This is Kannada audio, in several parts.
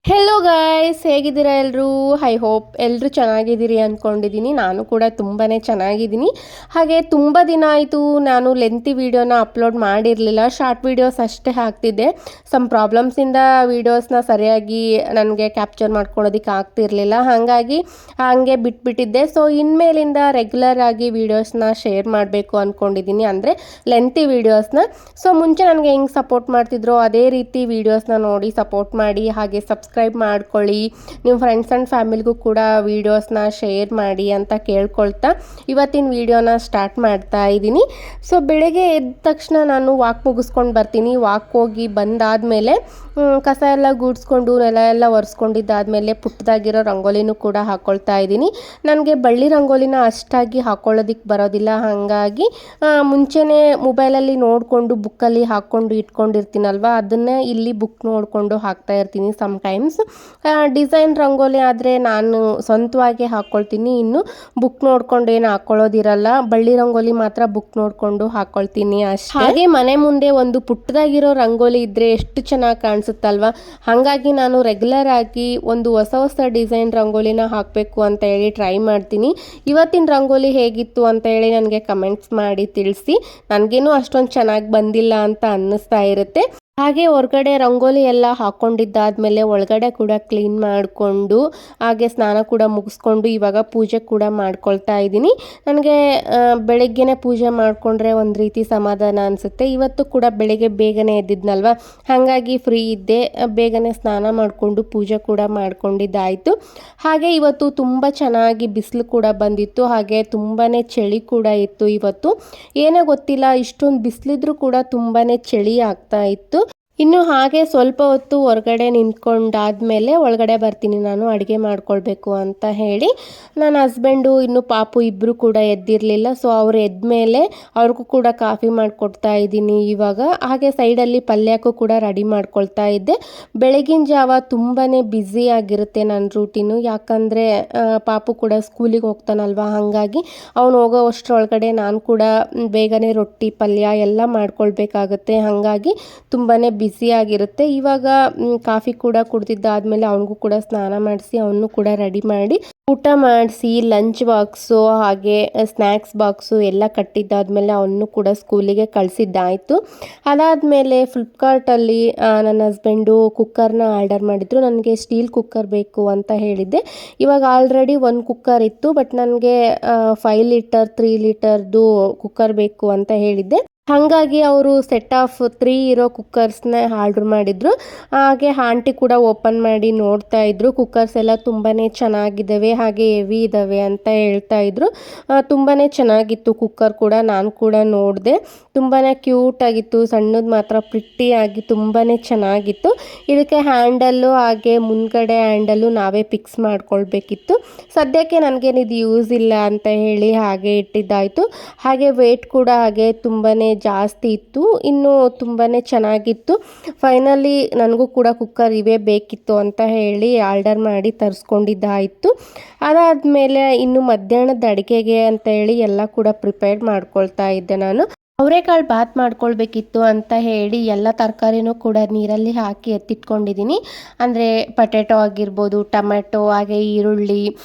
ಹೆಲೋ ಗಾಯ್ಸ್, ಹೇಗಿದ್ದೀರಾ ಎಲ್ಲರೂ? ಐ ಹೋಪ್ ಎಲ್ಲರೂ ಚೆನ್ನಾಗಿದ್ದೀರಿ ಅಂದ್ಕೊಂಡಿದ್ದೀನಿ. ನಾನು ಕೂಡ ತುಂಬಾ ಚೆನ್ನಾಗಿದ್ದೀನಿ. ಹಾಗೆ ತುಂಬ ದಿನ ಆಯಿತು ನಾನು ಲೆಂತಿ ವೀಡಿಯೋನ ಅಪ್ಲೋಡ್ ಮಾಡಿರಲಿಲ್ಲ. ಶಾರ್ಟ್ ವೀಡಿಯೋಸ್ ಅಷ್ಟೇ ಹಾಕ್ತಿದ್ದೆ. ಸಮ್ ಪ್ರಾಬ್ಲಮ್ಸಿಂದ ವೀಡಿಯೋಸ್ನ ಸರಿಯಾಗಿ ನನಗೆ ಕ್ಯಾಪ್ಚರ್ ಮಾಡ್ಕೊಳ್ಳೋದಕ್ಕೆ ಆಗ್ತಿರಲಿಲ್ಲ. ಹಾಗಾಗಿ ಹಾಗೆ ಬಿಟ್ಬಿಟ್ಟಿದ್ದೆ. ಸೊ ಇನ್ಮೇಲಿಂದ ರೆಗ್ಯುಲರ್ ಆಗಿ ವೀಡಿಯೋಸ್ನ ಶೇರ್ ಮಾಡಬೇಕು ಅಂದ್ಕೊಂಡಿದ್ದೀನಿ, ಅಂದರೆ ಲೆಂತಿ ವೀಡಿಯೋಸ್ನ. ಸೊ ಮುಂಚೆ ನನಗೆ ಹೆಂಗೆ ಸಪೋರ್ಟ್ ಮಾಡ್ತಿದ್ರೋ ಅದೇ ರೀತಿ ವೀಡಿಯೋಸ್ನ ನೋಡಿ ಸಪೋರ್ಟ್ ಮಾಡಿ, ಹಾಗೆ ಸಬ್ಸ್ಕ್ರೈಬ್ ಮಾಡ್ಕೊಳ್ಳಿ. ನಿಮ್ಮ ಫ್ರೆಂಡ್ಸ್ ಆ್ಯಂಡ್ ಫ್ಯಾಮಿಲಿಗೂ ಕೂಡ ವೀಡಿಯೋಸ್ನ ಶೇರ್ ಮಾಡಿ ಅಂತ ಕೇಳ್ಕೊಳ್ತಾ ಇವತ್ತಿನ ವೀಡಿಯೋನ ಸ್ಟಾರ್ಟ್ ಮಾಡ್ತಾ ಇದ್ದೀನಿ. ಸೊ ಬೆಳಗ್ಗೆ ಎದ್ದ ತಕ್ಷಣ ನಾನು ವಾಕ್ ಮುಗಿಸ್ಕೊಂಡು ಬರ್ತೀನಿ. ವಾಕ್ ಹೋಗಿ ಬಂದಾದಮೇಲೆ ಕಸ ಎಲ್ಲ ಗೂಡಿಸ್ಕೊಂಡು ನೆಲ ಎಲ್ಲ ಒರೆಸ್ಕೊಂಡಿದ್ದಾದಮೇಲೆ ಪುಟ್ಟದಾಗಿರೋ ರಂಗೋಲಿನೂ ಕೂಡ ಹಾಕ್ಕೊಳ್ತಾ ಇದ್ದೀನಿ. ನನಗೆ ಬಳ್ಳಿ ರಂಗೋಲಿನ ಅಷ್ಟಾಗಿ ಹಾಕ್ಕೊಳ್ಳೋದಕ್ಕೆ ಬರೋದಿಲ್ಲ. ಹಾಗಾಗಿ ಮುಂಚೆನೇ ಮೊಬೈಲಲ್ಲಿ ನೋಡಿಕೊಂಡು ಬುಕ್ಕಲ್ಲಿ ಹಾಕ್ಕೊಂಡು ಇಟ್ಕೊಂಡಿರ್ತೀನಲ್ವ, ಅದನ್ನೇ ಇಲ್ಲಿ ಬುಕ್ ನೋಡಿಕೊಂಡು ಹಾಕ್ತಾ ಇರ್ತೀನಿ. ಸಮ್ಟೈಮ್ಸ್ ಡಿಸೈನ್ ರಂಗೋಲಿ ಆದರೆ ನಾನು ಸ್ವಂತವಾಗಿ ಹಾಕ್ಕೊಳ್ತೀನಿ. ಇನ್ನು ಬುಕ್ ನೋಡ್ಕೊಂಡು ಏನು ಹಾಕ್ಕೊಳ್ಳೋದಿರಲ್ಲ. ಬಳ್ಳಿ ರಂಗೋಲಿ ಮಾತ್ರ ಬುಕ್ ನೋಡಿಕೊಂಡು ಹಾಕ್ಕೊಳ್ತೀನಿ ಅಷ್ಟೇ. ಹಾಗೆ ಮನೆ ಮುಂದೆ ಒಂದು ಪುಟ್ಟದಾಗಿರೋ ರಂಗೋಲಿ ಇದ್ದರೆ ಎಷ್ಟು ಚೆನ್ನಾಗಿ ಕಾಣಿಸುತ್ತಲ್ವ. ಹಾಗಾಗಿ ನಾನು ರೆಗ್ಯುಲರ್ ಆಗಿ ಒಂದು ಹೊಸ ಹೊಸ ಡಿಸೈನ್ ರಂಗೋಲಿನ ಹಾಕಬೇಕು ಅಂತ ಹೇಳಿ ಟ್ರೈ ಮಾಡ್ತೀನಿ. ಇವತ್ತಿನ ರಂಗೋಲಿ ಹೇಗಿತ್ತು ಅಂತ ಹೇಳಿ ನನಗೆ ಕಮೆಂಟ್ಸ್ ಮಾಡಿ ತಿಳಿಸಿ. ನನಗೇನು ಅಷ್ಟೊಂದು ಚೆನ್ನಾಗಿ ಬಂದಿಲ್ಲ ಅಂತ ಅನ್ನಿಸ್ತಾ ಇರುತ್ತೆ. ಹಾಗೆ ಹೊರಗಡೆ ರಂಗೋಲಿ ಎಲ್ಲ ಹಾಕ್ಕೊಂಡಿದ್ದಾದಮೇಲೆ ಒಳಗಡೆ ಕೂಡ ಕ್ಲೀನ್ ಮಾಡಿಕೊಂಡು ಹಾಗೆ ಸ್ನಾನ ಕೂಡ ಮುಗಿಸ್ಕೊಂಡು ಇವಾಗ ಪೂಜೆ ಕೂಡ ಮಾಡ್ಕೊಳ್ತಾ ಇದ್ದೀನಿ. ನನಗೆ ಬೆಳಗ್ಗೆನೇ ಪೂಜೆ ಮಾಡಿಕೊಂಡ್ರೆ ಒಂದು ರೀತಿ ಸಮಾಧಾನ ಅನಿಸುತ್ತೆ. ಇವತ್ತು ಕೂಡ ಬೆಳಗ್ಗೆ ಬೇಗನೆ ಎದ್ದಿದ್ನಲ್ವ, ಹಾಗಾಗಿ ಫ್ರೀ ಇದ್ದೆ. ಬೇಗನೆ ಸ್ನಾನ ಮಾಡಿಕೊಂಡು ಪೂಜೆ ಕೂಡ ಮಾಡ್ಕೊಂಡಿದ್ದಾಯಿತು. ಹಾಗೆ ಇವತ್ತು ತುಂಬ ಚೆನ್ನಾಗಿ ಬಿಸಿಲು ಕೂಡ ಬಂದಿತ್ತು. ಹಾಗೆ ತುಂಬಾ ಚಳಿ ಕೂಡ ಇತ್ತು ಇವತ್ತು. ಏನೋ ಗೊತ್ತಿಲ್ಲ, ಇಷ್ಟೊಂದು ಬಿಸಿಲಿದ್ರೂ ಕೂಡ ತುಂಬಾ ಚಳಿ ಆಗ್ತಾ ಇತ್ತು. ಇನ್ನು ಹಾಗೆ ಸ್ವಲ್ಪ ಹೊತ್ತು ಹೊರಗಡೆ ನಿಂತ್ಕೊಂಡಾದ್ಮೇಲೆ ಒಳಗಡೆ ಬರ್ತೀನಿ ನಾನು ಅಡುಗೆ ಮಾಡ್ಕೊಳ್ಬೇಕು ಅಂತ ಹೇಳಿ. ನನ್ನ ಹಸ್ಬೆಂಡು ಇನ್ನು ಪಾಪು ಇಬ್ಬರು ಕೂಡ ಎದ್ದಿರಲಿಲ್ಲ. ಸೊ ಅವ್ರು ಎದ್ಮೇಲೆ ಅವ್ರಿಗೂ ಕೂಡ ಕಾಫಿ ಮಾಡಿಕೊಡ್ತಾ ಇದ್ದೀನಿ ಇವಾಗ. ಹಾಗೆ ಸೈಡಲ್ಲಿ ಪಲ್ಯಕ್ಕೂ ಕೂಡ ರೆಡಿ ಮಾಡ್ಕೊಳ್ತಾ ಇದ್ದೆ. ಬೆಳಗಿನ ಜಾವ ತುಂಬಾ ಬ್ಯುಸಿ ಆಗಿರುತ್ತೆ ನನ್ನ ರೂಟೀನು. ಯಾಕಂದರೆ ಪಾಪು ಕೂಡ ಸ್ಕೂಲಿಗೆ ಹೋಗ್ತಾನಲ್ವ, ಹಾಗಾಗಿ ಅವನು ಹೋಗೋ ಅಷ್ಟರೊಳಗಡೆ ನಾನು ಕೂಡ ಬೇಗನೆ ರೊಟ್ಟಿ ಪಲ್ಯ ಎಲ್ಲ ಮಾಡ್ಕೊಳ್ಬೇಕಾಗತ್ತೆ. ಹಾಗಾಗಿ ತುಂಬಾ ಬಿಸಿಯಾಗಿರುತ್ತೆ. ಇವಾಗ ಕಾಫಿ ಕೂಡ ಕುಡ್ದಿದ್ದಾದ್ಮೇಲೆ ಅವನಿಗೂ ಕೂಡ ಸ್ನಾನ ಮಾಡಿಸಿ ಅವನು ಕೂಡ ರೆಡಿ ಮಾಡಿ ಊಟ ಮಾಡಿಸಿ ಲಂಚ್ ಬಾಕ್ಸು ಹಾಗೆ ಸ್ನ್ಯಾಕ್ಸ್ ಬಾಕ್ಸು ಎಲ್ಲ ಕಟ್ಟಿದ್ದಾದ್ಮೇಲೆ ಅವನು ಕೂಡ ಸ್ಕೂಲಿಗೆ ಕಳಿಸಿದ್ದಾಯಿತು. ಅದಾದಮೇಲೆ ಫ್ಲಿಪ್ಕಾರ್ಟಲ್ಲಿ ನನ್ನ ಹಸ್ಬೆಂಡು ಕುಕ್ಕರ್ನ ಆರ್ಡರ್ ಮಾಡಿದರು. ನನಗೆ ಸ್ಟೀಲ್ ಕುಕ್ಕರ್ ಬೇಕು ಅಂತ ಹೇಳಿದ್ದೆ. ಇವಾಗ ಆಲ್ರೆಡಿ ಒಂದು ಕುಕ್ಕರ್ ಇತ್ತು, ಬಟ್ ನನಗೆ 5 ಲೀಟರ್ 3 ಲೀಟರ್ದು ಕುಕ್ಕರ್ ಬೇಕು ಅಂತ ಹೇಳಿದ್ದೆ. ಹಾಗಾಗಿ ಅವರು ಸೆಟ್ ಆಫ್ 3 ಇರೋ ಕುಕ್ಕರ್ಸ್ನ ಆರ್ಡ್ರ್ ಮಾಡಿದರು. ಹಾಗೆ ಆಂಟಿ ಕೂಡ ಓಪನ್ ಮಾಡಿ ನೋಡ್ತಾ ಇದ್ರು. ಕುಕ್ಕರ್ಸ್ ಎಲ್ಲ ತುಂಬಾ ಚೆನ್ನಾಗಿದ್ದಾವೆ, ಹಾಗೆ ಹೆವಿ ಇದ್ದಾವೆ ಅಂತ ಹೇಳ್ತಾ ಇದ್ರು. ತುಂಬಾ ಚೆನ್ನಾಗಿತ್ತು ಕುಕ್ಕರ್ ಕೂಡ. ನಾನು ಕೂಡ ನೋಡಿದೆ, ತುಂಬಾ ಕ್ಯೂಟಾಗಿತ್ತು. ಸಣ್ಣದು ಮಾತ್ರ ಪ್ರಿಟ್ಟಿಯಾಗಿ ತುಂಬಾ ಚೆನ್ನಾಗಿತ್ತು. ಇದಕ್ಕೆ ಹ್ಯಾಂಡಲ್ಲು ಹಾಗೆ ಮುಂದ್ಗಡೆ ಹ್ಯಾಂಡಲ್ಲು ನಾವೇ ಫಿಕ್ಸ್ ಮಾಡ್ಕೊಳ್ಬೇಕಿತ್ತು. ಸದ್ಯಕ್ಕೆ ನನಗೇನು ಇದು ಯೂಸ್ ಇಲ್ಲ ಅಂತ ಹೇಳಿ ಹಾಗೆ ಇಟ್ಟಿದ್ದಾಯಿತು. ಹಾಗೆ ವೇಟ್ ಕೂಡ ಹಾಗೆ ತುಂಬಾ ಜಾಸ್ತಿ ಇತ್ತು. ಇನ್ನು ತುಂಬಾ ಚೆನ್ನಾಗಿತ್ತು. ಫೈನಲಿ ನನಗೂ ಕೂಡ ಕುಕ್ಕರ್ ಇವೇ ಬೇಕಿತ್ತು ಅಂತ ಹೇಳಿ ಆರ್ಡರ್ ಮಾಡಿ ತರಿಸ್ಕೊಂಡಿದ್ದಾಯಿತು. ಅದಾದಮೇಲೆ ಇನ್ನು ಮಧ್ಯಾಹ್ನದ ಅಡುಗೆಗೆ ಅಂತ ಹೇಳಿ ಎಲ್ಲ ಕೂಡ ಪ್ರಿಪೇರ್ ಮಾಡ್ಕೊಳ್ತಾ ಇದ್ದೆ ನಾನು. ಅವರೆಕಾಳು ಬಾತ್ ಮಾಡ್ಕೊಳ್ಬೇಕಿತ್ತು ಅಂತ ಹೇಳಿ ಎಲ್ಲ ತರಕಾರಿನೂ ಕೂಡ ನೀರಲ್ಲಿ ಹಾಕಿ ಎತ್ತಿಟ್ಕೊಂಡಿದ್ದೀನಿ. ಅಂದರೆ ಪೊಟ್ಯಾಟೊ ಆಗಿರ್ಬೋದು, ಟೊಮೆಟೊ ಹಾಗೆ ಈರುಳ್ಳಿ,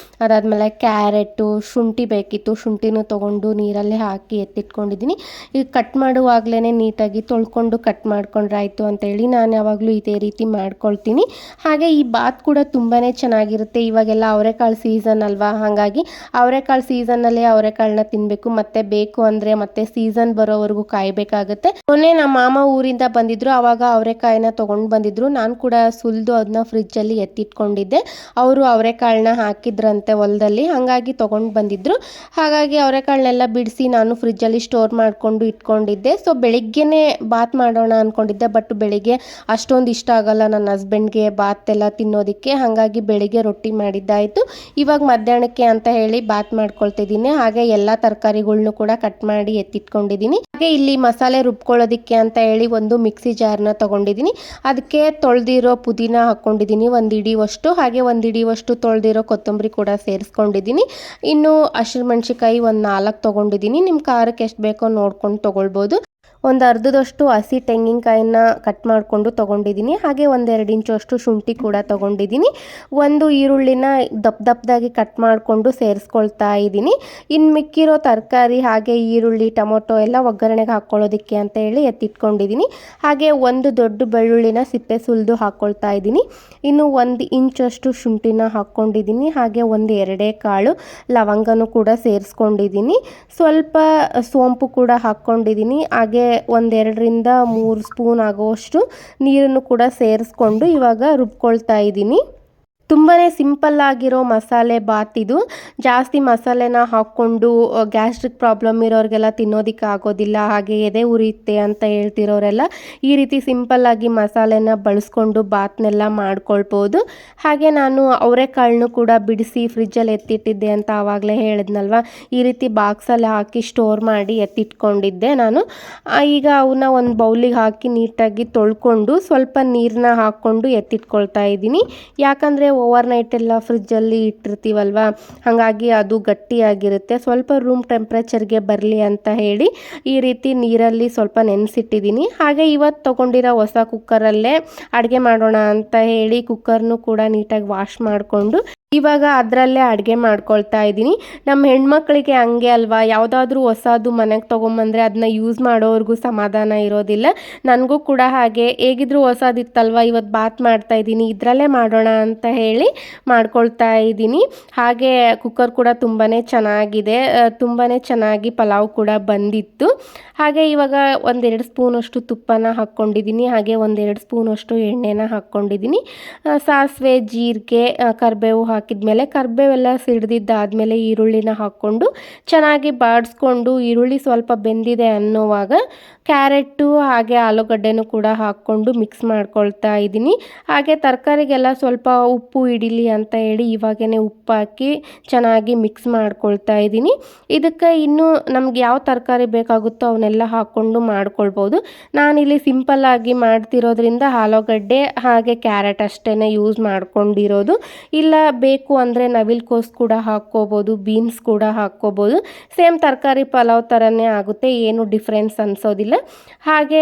ಅದಾದಮೇಲೆ ಕ್ಯಾರೆಟು, ಶುಂಠಿ ಬೇಕಿತ್ತು. ಶುಂಠಿನೂ ತೊಗೊಂಡು ನೀರಲ್ಲಿ ಹಾಕಿ ಎತ್ತಿಟ್ಕೊಂಡಿದ್ದೀನಿ. ಈಗ ಕಟ್ ಮಾಡುವಾಗಲೇ ನೀಟಾಗಿ ತೊಳ್ಕೊಂಡು ಕಟ್ ಮಾಡ್ಕೊಂಡ್ರಾಯ್ತು ಅಂತೇಳಿ ನಾನು ಯಾವಾಗಲೂ ಇದೇ ರೀತಿ ಮಾಡ್ಕೊಳ್ತೀನಿ. ಹಾಗೆ ಈ ಬಾತ್ ಕೂಡ ತುಂಬಾ ಚೆನ್ನಾಗಿರುತ್ತೆ. ಇವಾಗೆಲ್ಲ ಅವರೆಕಾಳು ಸೀಸನ್ ಅಲ್ವಾ, ಹಾಗಾಗಿ ಅವರೆಕಾಳು ಸೀಸನ್ನಲ್ಲೇ ಅವರೆಕಾಳನ್ನ ತಿನ್ನಬೇಕು. ಮತ್ತೆ ಬೇಕು ಅಂದರೆ ಮತ್ತೆ ಸೀಸನ್ ಬರೋವರೆಗೂ ಕಾಯಬೇಕಾಗುತ್ತೆ. ಮೊನ್ನೆ ನಮ್ಮ ಮಾಮ ಊರಿಂದ ಬಂದಿದ್ರು, ಆವಾಗ ಅವರೆಕಾಯಿನ ತೊಗೊಂಡು ಬಂದಿದ್ರು. ನಾನು ಕೂಡ ಸುಲಿದು ಅದನ್ನ ಫ್ರಿಜ್ಜಲ್ಲಿ ಎತ್ತಿಟ್ಕೊಂಡಿದ್ದೆ. ಅವರು ಅವರೆಕಾಳನ್ನ ಹಾಕಿದ್ರಂತೆ ಹೊಲದಲ್ಲಿ, ಹಾಗಾಗಿ ತೊಗೊಂಡು ಬಂದಿದ್ರು. ಹಾಗಾಗಿ ಅವರೆಕಾಳನ್ನೆಲ್ಲ ಬಿಡಿಸಿ ನಾನು ಫ್ರಿಜ್ಜಲ್ಲಿ ಸ್ಟೋರ್ ಮಾಡಿಕೊಂಡು ಇಟ್ಕೊಂಡಿದ್ದೆ. ಸೊ ಬೆಳಿಗ್ಗೆನೇ ಬಾತ್ ಮಾಡೋಣ ಅಂದ್ಕೊಂಡಿದ್ದೆ, ಬಟ್ ಬೆಳಿಗ್ಗೆ ಅಷ್ಟೊಂದು ಇಷ್ಟ ಆಗಲ್ಲ ನನ್ನ ಹಸ್ಬೆಂಡ್ಗೆ ಬಾತ್ ಎಲ್ಲ ತಿನ್ನೋದಕ್ಕೆ. ಹಾಗಾಗಿ ಬೆಳಿಗ್ಗೆ ರೊಟ್ಟಿ ಮಾಡಿದ್ದಾಯಿತು. ಇವಾಗ ಮಧ್ಯಾಹ್ನಕ್ಕೆ ಅಂತ ಹೇಳಿ ಬಾತ್ ಮಾಡ್ಕೊಳ್ತಿದ್ದೀನಿ. ಹಾಗೆ ಎಲ್ಲ ತರಕಾರಿಗಳ್ನು ಕೂಡ ಕಟ್ ಮಾಡಿ ಎತ್ತಿಟ್ಕೊಂಡಿದ್ದೀನಿ. ಹಾಗೆ ಇಲ್ಲಿ ಮಸಾಲೆ ರುಬ್ಕೊಳ್ಳೋದಕ್ಕೆ ಅಂತ ಹೇಳಿ ಒಂದು ಮಿಕ್ಸಿ ಜಾರ್ನ ತೊಗೊಂಡಿದ್ದೀನಿ. ಅದಕ್ಕೆ ತೊಳೆದಿರೋ ಪುದೀನ ಹಾಕ್ಕೊಂಡಿದ್ದೀನಿ 1 ಹಿಡಿವಷ್ಟು. ಹಾಗೆ 1 ಹಿಡಿವಷ್ಟು ತೊಳೆದಿರೋ ಕೊತ್ತಂಬರಿ ಕೂಡ ಸೇರಿಸ್ಕೊಂಡಿದ್ದೀನಿ. ಇನ್ನು ಹಸಿರು ಮೆಣಸಿನ್ಕಾಯಿ ಒಂದು 4 ತೊಗೊಂಡಿದ್ದೀನಿ. ನಿಮ್ಮ ಖಾರಕ್ಕೆ ಎಷ್ಟು ಬೇಕೋ ನೋಡ್ಕೊಂಡು ತೊಗೊಳ್ಬೋದು. ಒಂದು ಅರ್ಧದಷ್ಟು ಹಸಿ ತೆಂಗಿನಕಾಯಿನ ಕಟ್ ಮಾಡಿಕೊಂಡು ತೊಗೊಂಡಿದ್ದೀನಿ. ಹಾಗೆ 1-2 ಇಂಚು ಅಷ್ಟು ಶುಂಠಿ ಕೂಡ ತೊಗೊಂಡಿದ್ದೀನಿ. ಒಂದು ಈರುಳ್ಳಿನ ದಪ್ಪದಾಗಿ ಕಟ್ ಮಾಡಿಕೊಂಡು ಸೇರಿಸ್ಕೊಳ್ತಾ ಇದ್ದೀನಿ. ಇನ್ನು ಮಿಕ್ಕಿರೋ ತರಕಾರಿ ಹಾಗೆ ಈರುಳ್ಳಿ ಟೊಮೊಟೊ ಎಲ್ಲ ಒಗ್ಗರಣೆಗೆ ಹಾಕ್ಕೊಳ್ಳೋದಕ್ಕೆ ಅಂತ ಹೇಳಿ ಎತ್ತಿಟ್ಕೊಂಡಿದ್ದೀನಿ. ಹಾಗೆ ಒಂದು ದೊಡ್ಡ ಬೆಳ್ಳುಳ್ಳಿನ ಸಿಪ್ಪೆ ಸುಲಿದು ಹಾಕ್ಕೊಳ್ತಾ ಇದ್ದೀನಿ. ಇನ್ನು 1 ಇಂಚಷ್ಟು ಶುಂಠಿನ ಹಾಕ್ಕೊಂಡಿದ್ದೀನಿ. ಹಾಗೆ 1-2 ಕಾಳು ಲವಂಗನೂ ಕೂಡ ಸೇರಿಸ್ಕೊಂಡಿದ್ದೀನಿ. ಸ್ವಲ್ಪ ಸೋಂಪು ಕೂಡ ಹಾಕ್ಕೊಂಡಿದ್ದೀನಿ. ಹಾಗೆ 1-2-3 ಸ್ಪೂನ್ ಆಗುವಷ್ಟು ನೀರನ್ನು ಕೂಡ ಸೇರಿಸ್ಕೊಂಡು ಇವಾಗ ರುಬ್ಕೊಳ್ತಾ ಇದ್ದೀನಿ. ತುಂಬಾ ಸಿಂಪಲ್ ಆಗಿರೋ ಮಸಾಲೆ ಬಾತ್ ಇದು. ಜಾಸ್ತಿ ಮಸಾಲೆನ ಹಾಕ್ಕೊಂಡು ಗ್ಯಾಸ್ಟ್ರಿಕ್ ಪ್ರಾಬ್ಲಮ್ ಇರೋರಿಗೆಲ್ಲ ತಿನ್ನೋದಕ್ಕೆ ಆಗೋದಿಲ್ಲ, ಹಾಗೆ ಎದೆ ಉರಿಯುತ್ತೆ ಅಂತ ಹೇಳ್ತಿರೋರೆಲ್ಲ ಈ ರೀತಿ ಸಿಂಪಲ್ಲಾಗಿ ಮಸಾಲೆನ ಬಳಸ್ಕೊಂಡು ಬಾತ್ನೆಲ್ಲ ಮಾಡ್ಕೊಳ್ಬೋದು. ಹಾಗೆ ನಾನು ಅವರೆಕಾಳನ್ನು ಕೂಡ ಬಿಡಿಸಿ ಫ್ರಿಜ್ಜಲ್ಲಿ ಎತ್ತಿಟ್ಟಿದ್ದೆ ಅಂತ ಆವಾಗಲೇ ಹೇಳಿದ್ನಲ್ವ, ಈ ರೀತಿ ಬಾಕ್ಸಲ್ಲಿ ಹಾಕಿ ಸ್ಟೋರ್ ಮಾಡಿ ಎತ್ತಿಟ್ಕೊಂಡಿದ್ದೆ ನಾನು. ಈಗ ಅವನ್ನ ಒಂದು ಬೌಲಿಗೆ ಹಾಕಿ ನೀಟಾಗಿ ತೊಳ್ಕೊಂಡು ಸ್ವಲ್ಪ ನೀರನ್ನ ಹಾಕ್ಕೊಂಡು ಎತ್ತಿಟ್ಕೊಳ್ತಾ ಇದ್ದೀನಿ. ಯಾಕಂದರೆ ಓವರ್ ನೈಟ್ ಎಲ್ಲ ಫ್ರಿಜ್ಜಲ್ಲಿ ಇಟ್ಟಿರ್ತೀವಲ್ವ, ಹಾಗಾಗಿ ಅದು ಗಟ್ಟಿಯಾಗಿರುತ್ತೆ. ಸ್ವಲ್ಪ ರೂಮ್ ಟೆಂಪ್ರೇಚರ್ಗೆ ಬರಲಿ ಅಂತ ಹೇಳಿ ಈ ರೀತಿ ನೀರಲ್ಲಿ ಸ್ವಲ್ಪ ನೆನೆಸಿಟ್ಟಿದ್ದೀನಿ. ಹಾಗೆ ಇವತ್ತು ತೊಗೊಂಡಿರೋ ಹೊಸ ಕುಕ್ಕರಲ್ಲೇ ಅಡುಗೆ ಮಾಡೋಣ ಅಂತ ಹೇಳಿ ಕುಕ್ಕರ್ನು ಕೂಡ ನೀಟಾಗಿ ವಾಶ್ ಮಾಡಿಕೊಂಡು ಇವಾಗ ಅದರಲ್ಲೇ ಅಡುಗೆ ಮಾಡ್ಕೊಳ್ತಾ ಇದ್ದೀನಿ. ನಮ್ಮ ಹೆಣ್ಮಕ್ಳಿಗೆ ಹಂಗೆ ಅಲ್ವಾ, ಯಾವುದಾದ್ರೂ ಹೊಸದು ಮನೆಗೆ ತೊಗೊಂಬಂದರೆ ಅದನ್ನ ಯೂಸ್ ಮಾಡೋವ್ರಿಗೂ ಸಮಾಧಾನ ಇರೋದಿಲ್ಲ. ನನಗೂ ಕೂಡ ಹಾಗೆ, ಹೇಗಿದ್ರು ಹೊಸದಿತ್ತಲ್ವ, ಇವತ್ತು ಬಾತ್ ಮಾಡ್ತಾ ಇದ್ದೀನಿ, ಇದರಲ್ಲೇ ಮಾಡೋಣ ಅಂತ ಹೇಳಿ ಮಾಡ್ಕೊಳ್ತಾ ಇದ್ದೀನಿ. ಹಾಗೆ ಕುಕ್ಕರ್ ಕೂಡ ತುಂಬಾ ಚೆನ್ನಾಗಿದೆ, ತುಂಬಾ ಚೆನ್ನಾಗಿ ಪಲಾವ್ ಕೂಡ ಬಂದಿತ್ತು. ಹಾಗೆ ಇವಾಗ 1-2 ಸ್ಪೂನಷ್ಟು ತುಪ್ಪನ ಹಾಕ್ಕೊಂಡಿದ್ದೀನಿ. ಹಾಗೆ 1-2 ಸ್ಪೂನಷ್ಟು ಎಣ್ಣೆನ ಹಾಕ್ಕೊಂಡಿದ್ದೀನಿ. ಸಾಸಿವೆ, ಜೀರಿಗೆ, ಕರಿಬೇವು ಹಾಕಿದ್ಮೇಲೆ ಕರಿಬೇವೆಲ್ಲ ಸಿಡ್ದಿದ್ದಾದಮೇಲೆ ಈರುಳ್ಳಿನ ಹಾಕ್ಕೊಂಡು ಚೆನ್ನಾಗಿ ಬಾಡಿಸ್ಕೊಂಡು ಈರುಳ್ಳಿ ಸ್ವಲ್ಪ ಬೆಂದಿದೆ ಅನ್ನೋವಾಗ ಕ್ಯಾರೆಟು ಹಾಗೆ ಆಲೂಗಡ್ಡೆನೂ ಕೂಡ ಹಾಕ್ಕೊಂಡು ಮಿಕ್ಸ್ ಮಾಡ್ಕೊಳ್ತಾ ಇದ್ದೀನಿ. ಹಾಗೆ ತರಕಾರಿಗೆಲ್ಲ ಸ್ವಲ್ಪ ಉಪ್ಪು ಹಿಡಿಲಿ ಅಂತ ಹೇಳಿ ಇವಾಗೇ ಉಪ್ಪು ಹಾಕಿ ಚೆನ್ನಾಗಿ ಮಿಕ್ಸ್ ಮಾಡ್ಕೊಳ್ತಾ ಇದ್ದೀನಿ. ಇದಕ್ಕೆ ಇನ್ನೂ ನಮ್ಗೆ ಯಾವ ತರಕಾರಿ ಬೇಕಾಗುತ್ತೋ ಅವನ್ನೆಲ್ಲ ಹಾಕ್ಕೊಂಡು ಮಾಡ್ಕೊಳ್ಬೋದು. ನಾನಿಲ್ಲಿ ಸಿಂಪಲ್ಲಾಗಿ ಮಾಡ್ತಿರೋದ್ರಿಂದ ಆಲೂಗಡ್ಡೆ ಹಾಗೆ ಕ್ಯಾರೆಟ್ ಅಷ್ಟೇ ಯೂಸ್ ಮಾಡ್ಕೊಂಡಿರೋದು. ಇಲ್ಲ ಬೇಕು ಅಂದರೆ ನವಿಲುಕೋಸು ಕೂಡ ಹಾಕ್ಕೋಬೋದು, ಬೀನ್ಸ್ ಕೂಡ ಹಾಕ್ಕೋಬೋದು. ಸೇಮ್ ತರಕಾರಿ ಪಲಾವ್ ಥರನೇ ಆಗುತ್ತೆ, ಏನು ಡಿಫ್ರೆನ್ಸ್ ಅನಿಸೋದಿಲ್ಲ. ಹಾಗೆ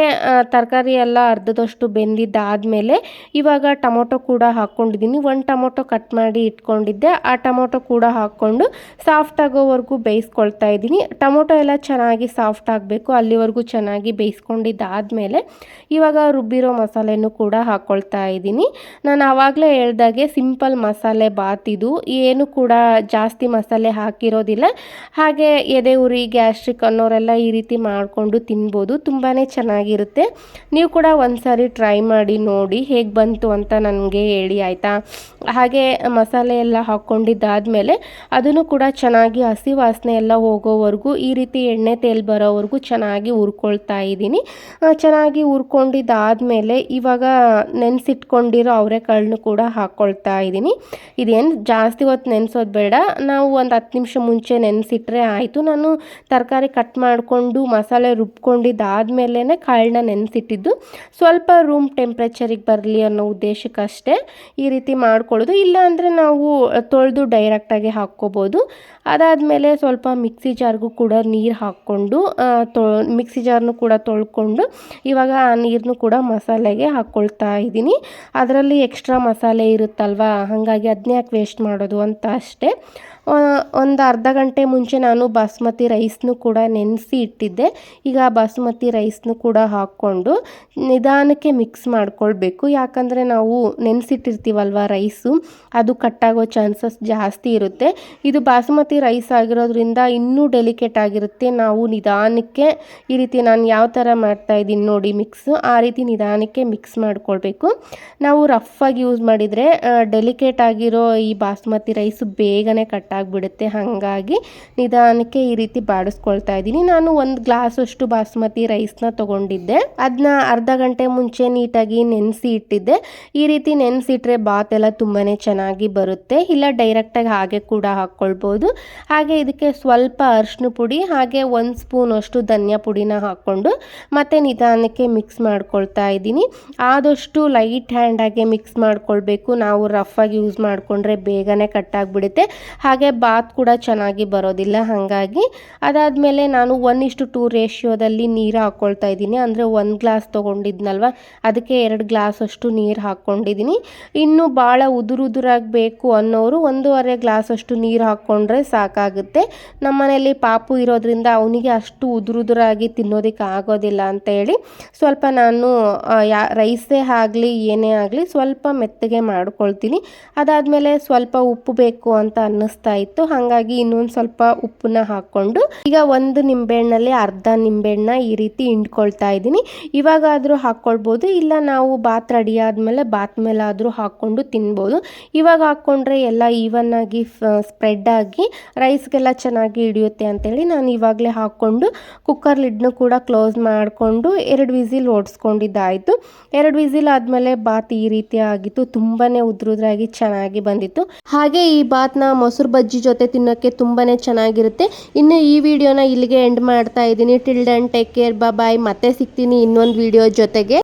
ತರಕಾರಿ ಎಲ್ಲ ಅರ್ಧದಷ್ಟು ಬೆಂದಿದ್ದಾದಮೇಲೆ ಇವಾಗ ಟೊಮೊಟೊ ಕೂಡ ಹಾಕ್ಕೊಂಡಿದ್ದೀನಿ. 1 ಟೊಮೊಟೊ ಕಟ್ ಮಾಡಿ ಇಟ್ಕೊಂಡಿದ್ದೆ, ಆ ಟೊಮೊಟೊ ಕೂಡ ಹಾಕ್ಕೊಂಡು ಸಾಫ್ಟ್ ಆಗೋವರೆಗೂ ಬೇಯಿಸ್ಕೊಳ್ತಾ ಇದ್ದೀನಿ. ಟೊಮೊಟೊ ಎಲ್ಲ ಚೆನ್ನಾಗಿ ಸಾಫ್ಟ್ ಆಗಬೇಕು, ಅಲ್ಲಿವರೆಗೂ ಚೆನ್ನಾಗಿ ಬೇಯಿಸ್ಕೊಂಡಿದ್ದಾದಮೇಲೆ ಇವಾಗ ರುಬ್ಬಿರೋ ಮಸಾಲೆನೂ ಕೂಡ ಹಾಕ್ಕೊಳ್ತಾ ಇದ್ದೀನಿ. ನಾನು ಆವಾಗಲೇ ಹೇಳ್ದಾಗೆ ಸಿಂಪಲ್ ಮಸಾಲೆ ಬಾತ್ ಇದು, ಏನು ಕೂಡ ಜಾಸ್ತಿ ಮಸಾಲೆ ಹಾಕಿರೋದಿಲ್ಲ. ಹಾಗೆ ಎದೆ ಉರಿ ಗ್ಯಾಸ್ಟ್ರಿಕ್ ಅನ್ನೋರೆಲ್ಲ ಈ ರೀತಿ ಮಾಡಿಕೊಂಡು ತಿನ್ಬೋದು, ತುಂಬಾ ಚೆನ್ನಾಗಿರುತ್ತೆ. ನೀವು ಕೂಡ ಒಂದ್ಸಾರಿ ಟ್ರೈ ಮಾಡಿ ನೋಡಿ ಹೇಗೆ ಬಂತು ಅಂತ ನನಗೆ ಹೇಳಿ ಆಯಿತಾ. ಹಾಗೆ ಮಸಾಲೆ ಎಲ್ಲ ಹಾಕ್ಕೊಂಡಿದ್ದಾದಮೇಲೆ ಅದನ್ನು ಕೂಡ ಚೆನ್ನಾಗಿ ಹಸಿ ವಾಸನೆ ಎಲ್ಲ ಹೋಗೋವರೆಗೂ ಈ ರೀತಿ ಎಣ್ಣೆ ತೇಲ್ ಬರೋವರೆಗೂ ಚೆನ್ನಾಗಿ ಹುರ್ಕೊಳ್ತಾ ಇದ್ದೀನಿ. ಚೆನ್ನಾಗಿ ಹುರ್ಕೊಂಡಿದ್ದಾದಮೇಲೆ ಇವಾಗ ನೆನೆಸಿಟ್ಕೊಂಡಿರೋ ಅವರೆಕಾಳನ್ನು ಕೂಡ ಹಾಕ್ಕೊಳ್ತಾ ಇದ್ದೀನಿ. ಇದೇನು ಜಾಸ್ತಿ ಹೊತ್ತು ನೆನೆಸೋದು ಬೇಡ, ನಾವು ಒಂದು 10 ನಿಮಿಷ ಮುಂಚೆ ನೆನೆಸಿಟ್ರೆ ಆಯಿತು. ನಾನು ತರಕಾರಿ ಕಟ್ ಮಾಡಿಕೊಂಡು ಮಸಾಲೆ ರುಬ್ಕೊಂಡಿದ್ದಾದಮೇಲೆ ಕಾಳನ್ನ ನೆನೆಸಿಟ್ಟಿದ್ದು, ಸ್ವಲ್ಪ ರೂಮ್ ಟೆಂಪ್ರೇಚರಿಗೆ ಬರಲಿ ಅನ್ನೋ ಉದ್ದೇಶಕ್ಕಷ್ಟೇ ಈ ರೀತಿ ಮಾಡ್ಕೊಳ್ಳೋದು. ಇಲ್ಲ ಅಂದರೆ ನಾವು ತೊಳೆದು ಡೈರೆಕ್ಟಾಗಿ ಹಾಕ್ಕೋಬೋದು. ಅದಾದಮೇಲೆ ಸ್ವಲ್ಪ ಮಿಕ್ಸಿ ಜಾರ್ಗೂ ಕೂಡ ನೀರು ಹಾಕ್ಕೊಂಡು ಮಿಕ್ಸಿ ಜಾರ್ನು ಕೂಡ ತೊಳ್ಕೊಂಡು ಇವಾಗ ಆ ನೀರನ್ನು ಕೂಡ ಮಸಾಲೆಗೆ ಹಾಕ್ಕೊಳ್ತಾ ಇದ್ದೀನಿ. ಅದರಲ್ಲಿ ಎಕ್ಸ್ಟ್ರಾ ಮಸಾಲೆ ಇರುತ್ತಲ್ವ, ಹಾಗಾಗಿ ಅದನ್ನ ಯಾಕೆ ವೇಸ್ಟ್ ಮಾಡೋದು ಅಂತ ಅಷ್ಟೇ. ಒಂದು ಅರ್ಧ ಗಂಟೆ ಮುಂಚೆ ನಾನು ಬಾಸ್ಮತಿ ರೈಸ್ನು ಕೂಡ ನೆನೆಸಿ ಇಟ್ಟಿದ್ದೆ. ಈಗ ಬಾಸುಮತಿ ರೈಸ್ನು ಕೂಡ ಹಾಕ್ಕೊಂಡು ನಿಧಾನಕ್ಕೆ ಮಿಕ್ಸ್ ಮಾಡ್ಕೊಳ್ಬೇಕು. ಯಾಕಂದರೆ ನಾವು ನೆನೆಸಿಟ್ಟಿರ್ತೀವಲ್ವ ರೈಸು, ಅದು ಕಟ್ಟಾಗೋ ಚಾನ್ಸಸ್ ಜಾಸ್ತಿ ಇರುತ್ತೆ. ಇದು ಬಾಸುಮತಿ ರೈಸ್ ಆಗಿರೋದ್ರಿಂದ ಇನ್ನೂ ಡೆಲಿಕೇಟ್ ಆಗಿರುತ್ತೆ. ನಾವು ನಿಧಾನಕ್ಕೆ ಈ ರೀತಿ ನಾನು ಯಾವ ಥರ ಮಾಡ್ತಾಯಿದ್ದೀನಿ ನೋಡಿ ಮಿಕ್ಸು, ಆ ರೀತಿ ನಿಧಾನಕ್ಕೆ ಮಿಕ್ಸ್ ಮಾಡ್ಕೊಳ್ಬೇಕು. ನಾವು ರಫಾಗಿ ಯೂಸ್ ಮಾಡಿದರೆ ಡೆಲಿಕೇಟ್ ಆಗಿರೋ ಈ ಬಾಸುಮತಿ ರೈಸು ಬೇಗನೆ ಕಟ್ಟಾಗಿಬಿಡುತ್ತೆ. ಹಾಗಾಗಿ ನಿಧಾನಕ್ಕೆ ಈ ರೀತಿ ಬಾಡಿಸ್ಕೊಳ್ತಾ ಇದ್ದೀನಿ. ನಾನು 1 ಗ್ಲಾಸಷ್ಟು ಬಾಸುಮತಿ ರೈಸ್ನ ತೊಗೊಂಡಿದ್ದೆ, ಅದನ್ನ ಅರ್ಧ ಗಂಟೆ ಮುಂಚೆ ನೀಟಾಗಿ ನೆನೆಸಿ ಇಟ್ಟಿದ್ದೆ. ಈ ರೀತಿ ನೆನೆಸಿಟ್ರೆ ಬಾತ್ ಎಲ್ಲ ತುಂಬಾ ಚೆನ್ನಾಗಿ ಬರುತ್ತೆ. ಇಲ್ಲ ಡೈರೆಕ್ಟಾಗಿ ಹಾಗೆ ಕೂಡ ಹಾಕ್ಕೊಳ್ಬೋದು. ಹಾಗೆ ಇದಕ್ಕೆ ಸ್ವಲ್ಪ ಅರಿಶಿನ ಪುಡಿ ಹಾಗೆ 1 ಸ್ಪೂನಷ್ಟು ಧನಿಯಾ ಪುಡಿನ ಹಾಕ್ಕೊಂಡು ಮತ್ತೆ ನಿಧಾನಕ್ಕೆ ಮಿಕ್ಸ್ ಮಾಡ್ಕೊಳ್ತಾ ಇದ್ದೀನಿ. ಆದಷ್ಟು ಲೈಟ್ ಹ್ಯಾಂಡಾಗೆ ಮಿಕ್ಸ್ ಮಾಡ್ಕೊಳ್ಬೇಕು. ನಾವು ರಫಾಗಿ ಯೂಸ್ ಮಾಡಿಕೊಂಡ್ರೆ ಹಾಕ್ಕೊಂಡ್ರೆ ಬೇಗನೆ ಕಟ್ಟಾಗ್ಬಿಡುತ್ತೆ, ಹಾಗೆ ಬಾತ್ ಕೂಡ ಚೆನ್ನಾಗಿ ಬರೋದಿಲ್ಲ. ಹಾಗಾಗಿ ಅದಾದಮೇಲೆ ನಾನು 1:2 ರೇಷಿಯೋದಲ್ಲಿ ನೀರು ಹಾಕ್ಕೊಳ್ತಾ ಇದ್ದೀನಿ. ಅಂದರೆ 1 ಗ್ಲಾಸ್ ತೊಗೊಂಡಿದ್ನಲ್ವ, ಅದಕ್ಕೆ 2 ಗ್ಲಾಸ್ ಅಷ್ಟು ನೀರು ಹಾಕ್ಕೊಂಡಿದ್ದೀನಿ. ಇನ್ನು ಭಾಳ ಉದುರಾಗಿ ಬೇಕು ಅನ್ನೋರು 1.5 ಗ್ಲಾಸ್ ಅಷ್ಟು ನೀರು ಹಾಕ್ಕೊಂಡ್ರೆ ಸಾಕಾಗುತ್ತೆ. ನಮ್ಮ ಮನೆಯಲ್ಲಿ ಪಾಪು ಇರೋದ್ರಿಂದ ಅವನಿಗೆ ಅಷ್ಟು ಉದುರಾಗಿ ತಿನ್ನೋದಕ್ಕೆ ಆಗೋದಿಲ್ಲ ಅಂತ ಹೇಳಿ ಸ್ವಲ್ಪ ನಾನು ರೈಸೇ ಆಗಲಿ ಏನೇ ಆಗಲಿ ಸ್ವಲ್ಪ ಮೆತ್ತಗೆ ಮಾಡ್ಕೊಳ್ತೀನಿ. ಅದಾದಮೇಲೆ ಸ್ವಲ್ಪ ಉಪ್ಪು ಬೇಕು ಅಂತ ಅನ್ನಿಸ್ತಾ ಇತ್ತು, ಹಾಗಾಗಿ ಇನ್ನೊಂದು ಸ್ವಲ್ಪ ಉಪ್ಪನ್ನ ಹಾಕ್ಕೊಂಡು ಈಗ 1 ನಿಂಬೆಹಣ್ಣಲ್ಲಿ ಅರ್ಧ ನಿಂಬೆಹಣ್ಣ ಈ ರೀತಿ ಹಿಂಡ್ಕೊಳ್ತಾ ಇದ್ದೀನಿ. ಇವಾಗಾದರೂ ಹಾಕ್ಕೊಳ್ಬೋದು, ಇಲ್ಲ ನಾವು ಬಾತ್ ರೆಡಿ ಆದಮೇಲೆ ಬಾತ್ ಮೇಲಾದರೂ ಹಾಕ್ಕೊಂಡು ತಿನ್ಬೋದು. ಇವಾಗ ಹಾಕ್ಕೊಂಡ್ರೆ ಎಲ್ಲ ಈವನ್ ಆಗಿ ಸ್ಪ್ರೆಡ್ ಆಗಿ ರೈಸ್ಗೆಲ್ಲ ಚೆನ್ನಾಗಿ ಹಿಡಿಯುತ್ತೆ ಅಂತೇಳಿ ನಾನು ಇವಾಗಲೇ ಹಾಕ್ಕೊಂಡು ಕುಕ್ಕರ್ ಲಿಡ್ನು ಕೂಡ ಕ್ಲೋಸ್ ಮಾಡಿಕೊಂಡು 2 ವಿಸಿಲ್ ಓಡಿಸ್ಕೊಂಡಿದ್ದಾಯಿತು. 2 ವಿಸಿಲ್ ಆದಮೇಲೆ ಬಾತ್ ಈ ರೀತಿ ಆಗಿತ್ತು, ತುಂಬಾ ಉದ್ರಾಗಿ ಚೆನ್ನಾಗಿ ಬಂದಿತ್ತು. ಹಾಗೆ ಈ ಬಾತ್ನ ಮೊಸರು ಬಜ್ಜಿ ಜೊತೆ ತಿನ್ನೋಕ್ಕೆ ತುಂಬಾ ಚೆನ್ನಾಗಿರುತ್ತೆ. ಇನ್ನು ಈ ವಿಡಿಯೋನ ಇಲ್ಲಿಗೆ ಎಂಡ್ ಮಾಡ್ತಾ ಇದ್ದೀನಿ. ಟಿಲ್ ದೆನ್ ಟೇಕ್ ಕೇರ್, ಬಾಯ್. ಮತ್ತೆ ಸಿಗ್ತೀನಿ ಇನ್ನೊಂದು ವಿಡಿಯೋ ಜೊತೆಗೆ.